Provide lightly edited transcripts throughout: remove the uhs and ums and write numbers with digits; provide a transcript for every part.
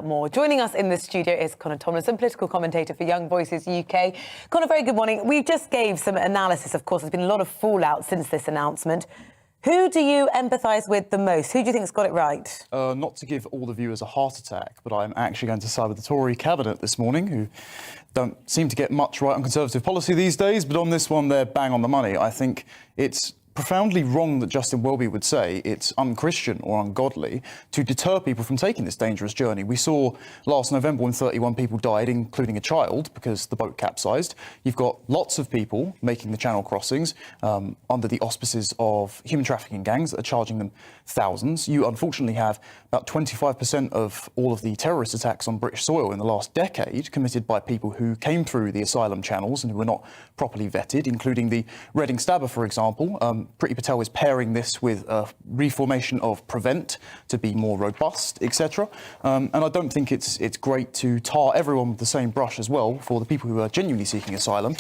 More. Joining us in the studio is Connor Tomlinson, political commentator for Young Voices UK. Connor, very good morning. We just gave some analysis, of course. There's been a lot of fallout since this announcement. Who do you empathise with the most? Who do you think's got it right? Not to give all the viewers a heart attack, but I'm actually going to side with the Tory cabinet this morning, who don't seem to get much right on Conservative policy these days, but on this one, they're bang on the money. I think it's profoundly wrong that Justin Welby would say it's unchristian or ungodly to deter people from taking this dangerous journey. We saw last November when 31 people died, including a child, because the boat capsized. You've got lots of people making the channel crossings under the auspices of human trafficking gangs that are charging them thousands. You unfortunately have about 25% of all of the terrorist attacks on British soil in the last decade committed by people who came through the asylum channels and who were not properly vetted, including the Reading stabber, for example. Priti Patel is pairing this with a reformation of Prevent to be more robust, etc. And I don't think it's great to tar everyone with the same brush as well for the people who are genuinely seeking asylum,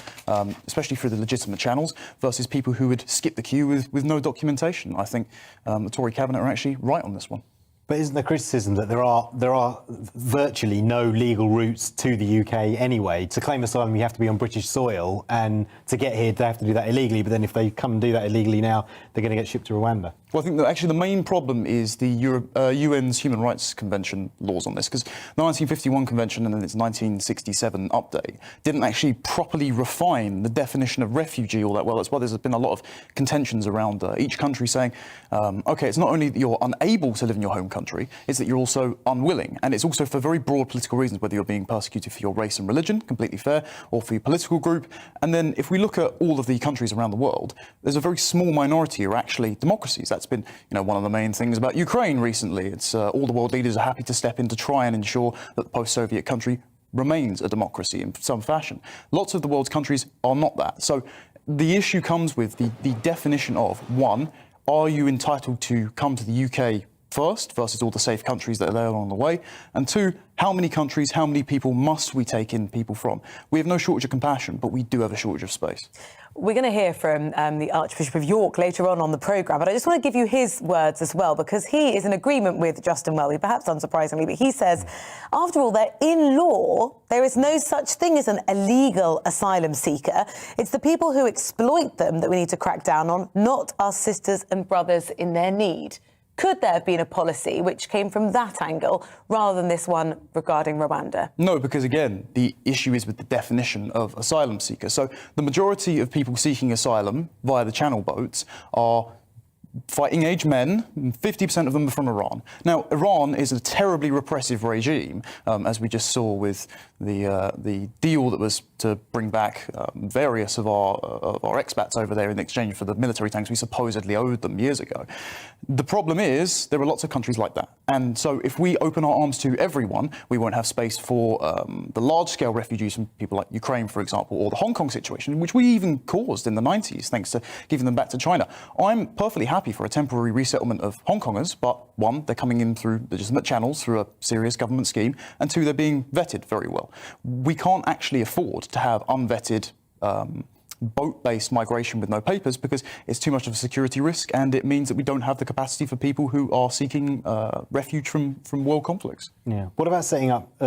especially through the legitimate channels, versus people who would skip the queue with no documentation. I think the Tory cabinet are actually right on this one. But isn't there criticism that there are virtually no legal routes to the UK anyway? To claim asylum, you have to be on British soil, and to get here, they have to do that illegally. But then if they come and do that illegally now, they're going to get shipped to Rwanda. Well, I think that actually the main problem is the UN's Human Rights Convention laws on this, because the 1951 Convention and then its 1967 update didn't actually properly refine the definition of refugee all that well. That's why there's been a lot of contentions around each country saying, OK, it's not only that you're unable to live in your home country, it's that you're also unwilling. And it's also for very broad political reasons, whether you're being persecuted for your race and religion, completely fair, or for your political group. And then if we look at all of the countries around the world, there's a very small minority who are actually democracies. That's been, one of the main things about Ukraine recently. It's all the world leaders are happy to step in to try and ensure that the post-Soviet country remains a democracy in some fashion. Lots of the world's countries are not that. So the issue comes with the definition of, one, are you entitled to come to the UK first versus all the safe countries that are there along the way? And two, how many countries, how many people must we take in people from? We have no shortage of compassion, but we do have a shortage of space. We're going to hear from the Archbishop of York later on the programme, but I just want to give you his words as well, because he is in agreement with Justin Welby, perhaps unsurprisingly, but he says, after all, that in law, there is no such thing as an illegal asylum seeker. It's the people who exploit them that we need to crack down on, not our sisters and brothers in their need. Could there have been a policy which came from that angle rather than this one regarding Rwanda? No, because again, the issue is with the definition of asylum seeker. So the majority of people seeking asylum via the channel boats are fighting age men. 50% of them are from Iran. Now, Iran is a terribly repressive regime, as we just saw with the deal that was to bring back various of our expats over there in exchange for the military tanks we supposedly owed them years ago. The problem is there are lots of countries like that. And so if we open our arms to everyone, we won't have space for the large-scale refugees from people like Ukraine, for example, or the Hong Kong situation, which we even caused in the 90s, thanks to giving them back to China. I'm perfectly happy for a temporary resettlement of Hong Kongers, but one, they're coming in through legitimate channels, through a serious government scheme, and two, they're being vetted very well. We can't actually afford to have unvetted boat-based migration with no papers, because it's too much of a security risk, and it means that we don't have the capacity for people who are seeking refuge from world conflicts. Yeah. What about setting up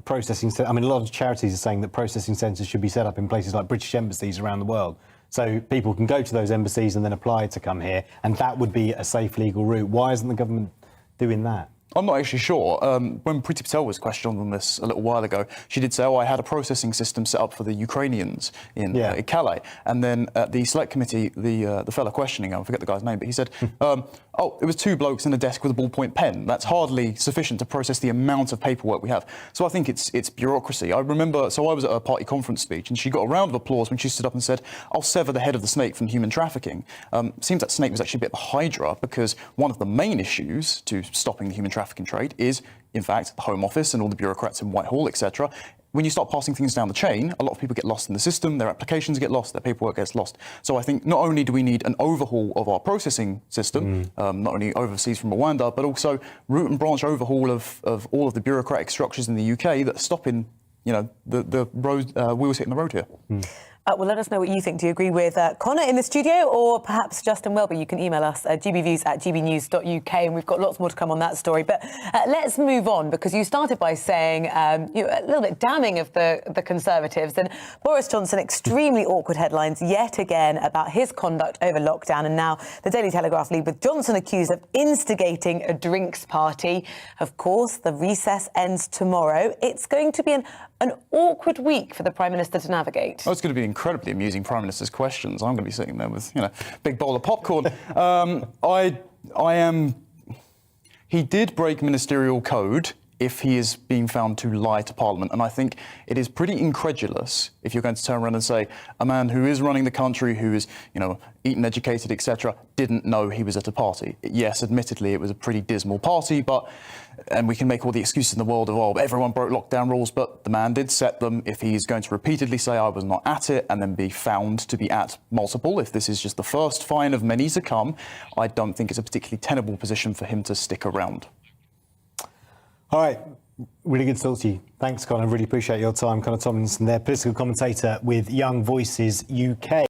processing? I mean, a lot of charities are saying that processing centres should be set up in places like British embassies around the world, so people can go to those embassies and then apply to come here, and that would be a safe legal route. Why isn't the government doing that? I'm not actually sure. When Priti Patel was questioned on this a little while ago, she did say, I had a processing system set up for the Ukrainians in Calais. And then at the select committee, the fellow questioning, I forget the guy's name, but he said, it was two blokes in a desk with a ballpoint pen. That's hardly sufficient to process the amount of paperwork we have. So I think it's bureaucracy. I remember, so I was at a party conference speech, and she got a round of applause when she stood up and said, I'll sever the head of the snake from human trafficking. Seems that snake was actually a bit of a hydra, because one of the main issues to stopping the human trafficking trade is, in fact, the Home Office and all the bureaucrats in Whitehall, etc. When you start passing things down the chain, a lot of people get lost in the system, their applications get lost, their paperwork gets lost. So I think not only do we need an overhaul of our processing system, not only overseas from Rwanda, but also root and branch overhaul of all of the bureaucratic structures in the UK that are stopping, the road, wheels hitting the road here. Well, let us know what you think. Do you agree with Connor in the studio or perhaps Justin Welby? You can email us at gbviews@gbnews.uk, and we've got lots more to come on that story. But let's move on, because you started by saying a little bit damning of the Conservatives, and Boris Johnson, extremely awkward headlines yet again about his conduct over lockdown, and now the Daily Telegraph lead with Johnson accused of instigating a drinks party. Of course, the recess ends tomorrow. It's going to be an awkward week for the Prime Minister to navigate. Oh, it's going to be incredibly amusing Prime Minister's questions. I'm going to be sitting there with, big bowl of popcorn. He did break ministerial code if he is being found to lie to Parliament. And I think it is pretty incredulous if you're going to turn around and say a man who is running the country, who is, Eton educated, etc., didn't know he was at a party. Yes, admittedly, it was a pretty dismal party, and we can make all the excuses in the world of, everyone broke lockdown rules, but the man did set them. If he's going to repeatedly say I was not at it and then be found to be at multiple, if this is just the first fine of many to come, I don't think it's a particularly tenable position for him to stick around. All right, really good to talk to you. Thanks, Connor. I really appreciate your time. Connor Tomlinson there, political commentator with Young Voices UK.